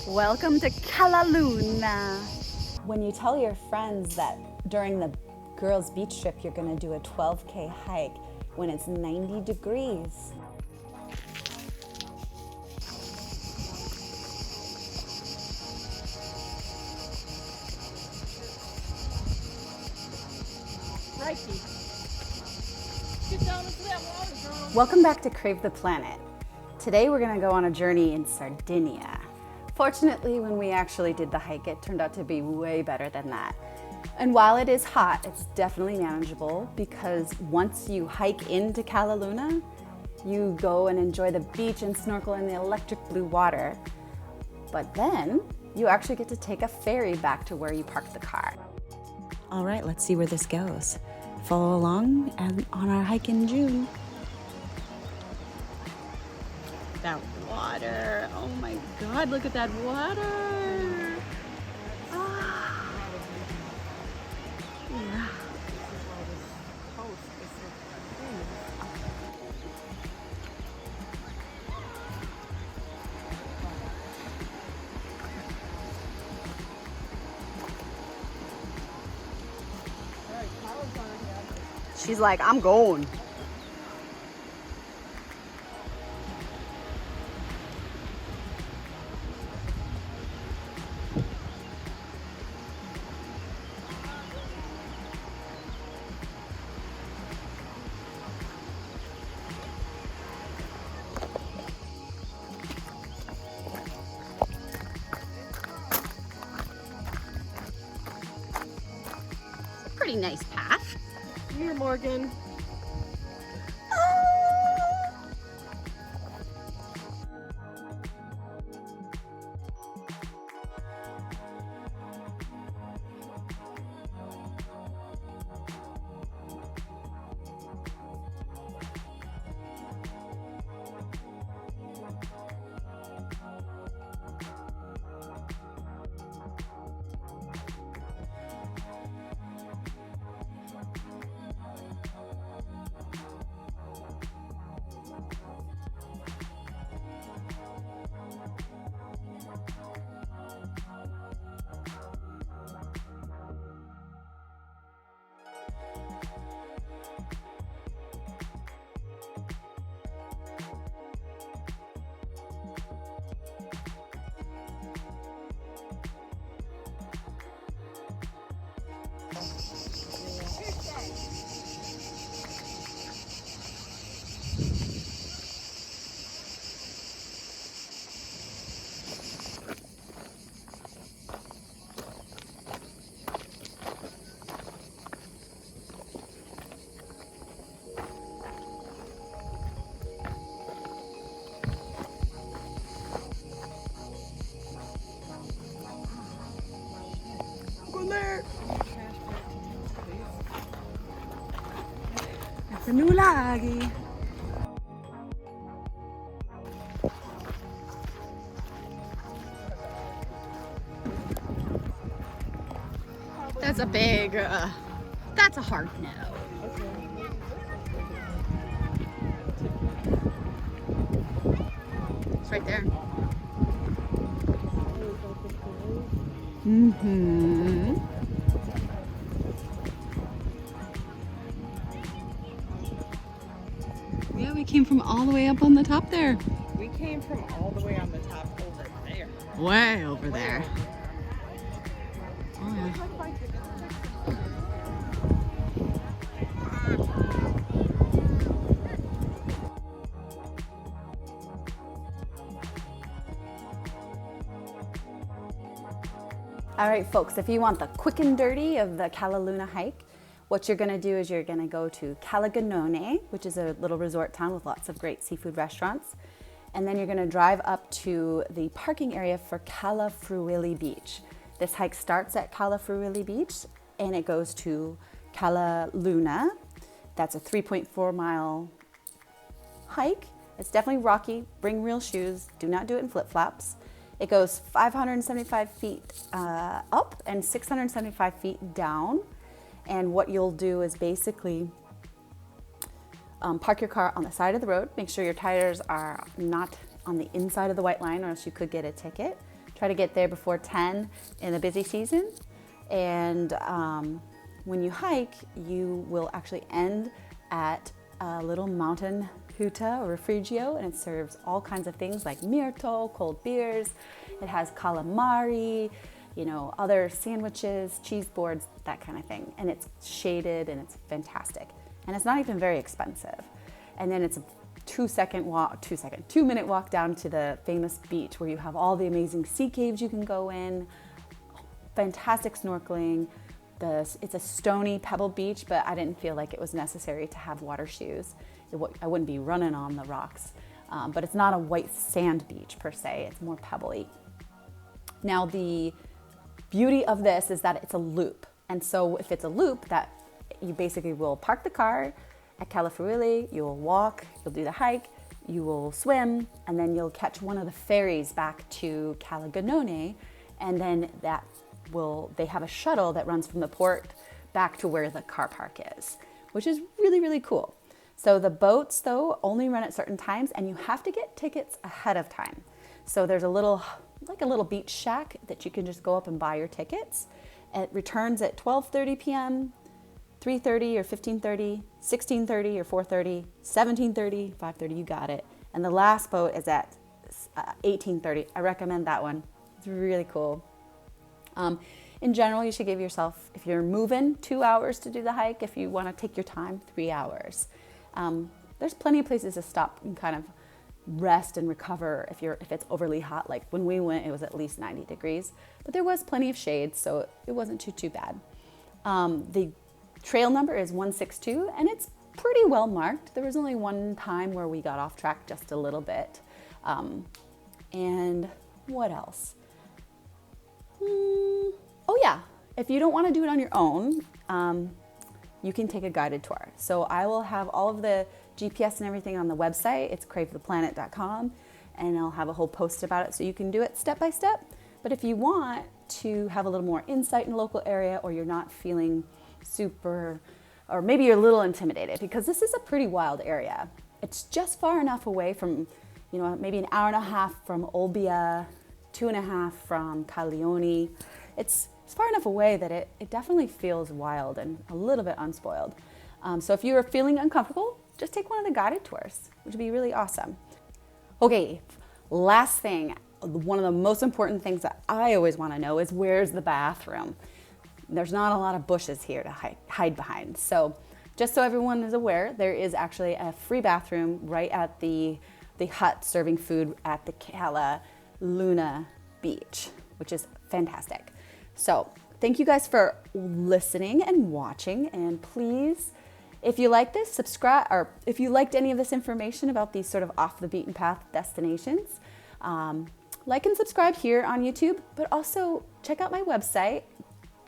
Welcome to Cala Luna. When you tell your friends that during the girls' beach trip you're going to do a 12K hike when it's 90 degrees. Get down into that water, girl. Welcome back to Crave the Planet. Today we're going to go on a journey in Sardinia. Fortunately, when we actually did the hike, it turned out to be way better than that. And while it is hot, it's definitely manageable because once you hike into Cala Luna, you go and enjoy the beach and snorkel in the electric blue water. But then you actually get to take a ferry back to where you parked the car. All right, let's see where this goes. Follow along and on our hike in June. That water, oh my God, look at that water. Ah. Yeah. She's like, I'm going. Pretty nice path. Here, Morgan. There. It's a new lagi. That's a big, that's a hard no. It's right there. Mm-hmm. Yeah, we came from all the way up on the top there. We came from all the way on the top over there. Way over there. Oh, yeah. All right, folks, if you want the quick and dirty of the Cala Luna hike, what you're gonna do is you're gonna go to Cala Baunei, which is a little resort town with lots of great seafood restaurants. And then you're gonna drive up to the parking area for Cala Fruili beach. This hike starts at Cala Fruili beach and it goes to Cala Luna. That's a 3.4 mile hike. It's definitely rocky. Bring real shoes. Do not do it in flip-flops. It goes 575 feet up and 675 feet down. And what you'll do is basically park your car on the side of the road. Make sure your tires are not on the inside of the white line or else you could get a ticket. Try to get there before 10 in the busy season. And when you hike, you will actually end at a little mountain huta or refugio, and it serves all kinds of things like mirto, cold beers. It has calamari, you know, other sandwiches, cheese boards, that kind of thing. And it's shaded and it's fantastic. And it's not even very expensive. And then it's a 2-minute walk down to the famous beach where you have all the amazing sea caves you can go in, fantastic snorkeling. It's a stony pebble beach, but I didn't feel like it was necessary to have water shoes. I wouldn't be running on the rocks, but it's not a white sand beach per se, it's more pebbly. Now the beauty of this is that it's a loop. And so if it's a loop, that you basically will park the car at Cala Fruili, you will walk, you'll do the hike, you will swim, and then you'll catch one of the ferries back to Cala Luna, and then they have a shuttle that runs from the port back to where the car park is, which is really, really cool. So the boats though only run at certain times, and you have to get tickets ahead of time. So there's a little beach shack that you can just go up and buy your tickets. It returns at 12:30 p.m., 3:30 or 15:30, 16:30 or 4:30, 17:30, 5:30, you got it. And the last boat is at 18:30. I recommend that one. It's really cool. In general, you should give yourself, if you're moving, 2 hours to do the hike. If you want to take your time, 3 hours. There's plenty of places to stop and kind of rest and recover if it's overly hot. Like when we went, it was at least 90 degrees, but there was plenty of shade, so it wasn't too bad. The trail number is 162, and it's pretty well marked. There was only one time where we got off track just a little bit. And what else? Oh yeah, if you don't want to do it on your own, you can take a guided tour. So I will have all of the GPS and everything on the website. It's cravetheplanet.com, and I'll have a whole post about it so you can do it step by step. But if you want to have a little more insight in the local area, or you're not feeling super, or maybe you're a little intimidated, because this is a pretty wild area. It's just far enough away from, you know, maybe an hour and a half from Olbia, 2.5 from Caglioni. It's far enough away that it definitely feels wild and a little bit unspoiled. So if you're feeling uncomfortable, just take one of the guided tours, which would be really awesome. Okay, last thing, one of the most important things that I always want to know is, where's the bathroom? There's not a lot of bushes here to hide behind. So just so everyone is aware, there is actually a free bathroom right at the hut serving food at the Cala Luna beach, which is fantastic. So thank you guys for listening and watching, and please, if you like this, subscribe, or if you liked any of this information about these sort of off the beaten path destinations, like and subscribe here on YouTube, but also check out my website,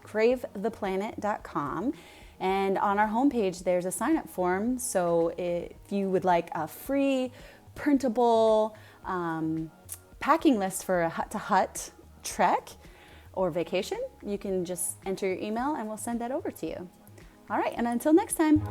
cravetheplanet.com. And on our homepage, there's a sign-up form. So if you would like a free printable packing list for a hut-to-hut trek or vacation, you can just enter your email and we'll send that over to you. All right, and until next time.